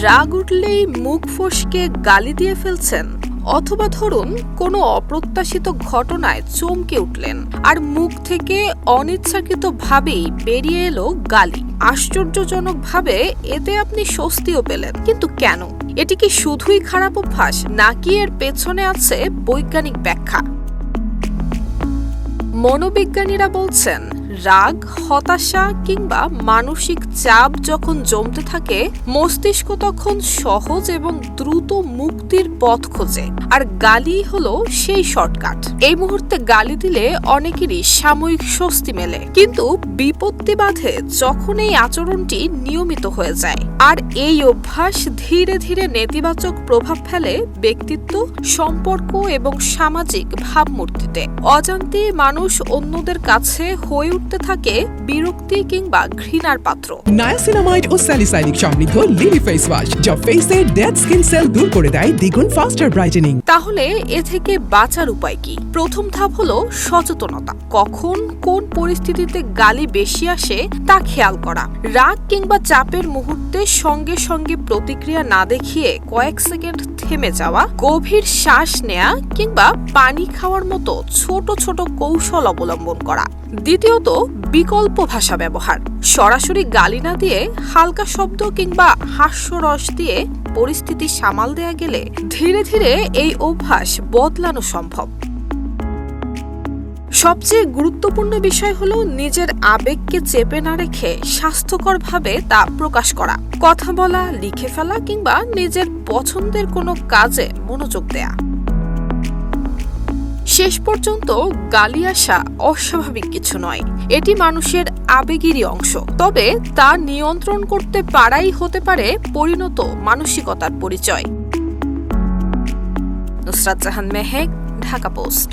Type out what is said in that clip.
রাগ উঠলেই মুখ ফসকে গালি দিয়ে ফেলছেন, অথবা ধরুন কোনো অপ্রত্যাশিত ঘটনায় চমকে উঠলেন আর মুখ থেকে অনিচ্ছাকৃতভাবেই বেরিয়ে এলো গালি। আশ্চর্যজনকভাবে এতে আপনি স্বস্তিও পেলেন, কিন্তু কেন? এটি কি শুধুই খারাপ অভ্যাস, নাকি এর পেছনে আছে বৈজ্ঞানিক ব্যাখ্যা? মনোবিজ্ঞানীরা বলছেন, রাগ, হতাশা কিংবা মানসিক চাপ যখন জমতে থাকে, মস্তিষ্ক তখন সহজ এবং দ্রুত মুক্তির পথ খোঁজে, আর গালি হলো সেই শর্টকাট। এই মুহূর্তে গালি দিলে অনেকেরই সাময়িক স্বস্তি মেলে, কিন্তু বিপত্তি বাধে যখন এই আচরণটি নিয়মিত হয়ে যায়। আর এই অভ্যাস ধীরে ধীরে নেতিবাচক প্রভাব ফেলে ব্যক্তিত্ব, সম্পর্ক এবং সামাজিক ভাবমূর্তিতে। অজান্তেই মানুষ অন্যদের কাছে হয়ে উঠতে থাকে বিরক্তি কিংবা ঘৃণার পাত্র। নায়াসিনামাইড ও স্যালিসাইলিক সমৃদ্ধ লিলি ফেস ওয়াশ, যা ফেসের ডেড স্কিন সেল দূর করে দেয় দ্বিগুণ ফাস্টার ব্রাইটেনিং। তাহলে এ থেকে বাঁচার উপায় কি? প্রথম ধাপ হলো সচেতনতা। কখন কোন পরিস্থিতিতে গালি বেশি আসে তা খেয়াল করা। রাগ কিংবা চাপের মুহূর্তে সঙ্গে সঙ্গে প্রতিক্রিয়া না দেখিয়ে কয়েক সেকেন্ড থেমে যাওয়া, গভীর শ্বাস নেয়া কিংবা পানি খাওয়ার মতো ছোট ছোট কৌশল অবলম্বন করা। দ্বিতীয়ত, বিকল্প ভাষা ব্যবহার। সরাসরি গালি না দিয়ে হালকা শব্দ কিংবা হাস্যরস দিয়ে পরিস্থিতি সামাল দেয়া গেলে ধীরে ধীরে এই অভ্যাস বদলানো সম্ভব। সবচেয়ে গুরুত্বপূর্ণ বিষয় হলো নিজের আবেগকে চেপে না রেখে স্বাস্থ্যকরভাবে তা প্রকাশ করা। কথা বলা, লিখে ফেলা কিংবা নিজের পছন্দের কোনো কাজে মনোযোগ দেয়া। শেষ পর্যন্ত গালি আসা অস্বাভাবিক কিছু নয়, এটি মানুষের আবেগেরই অংশ। তবে তা নিয়ন্ত্রণ করতে পারাই হতে পারে পরিণত মানসিকতার পরিচয়। নুসরাত জাহান মেহেক, ঢাকা পোস্ট।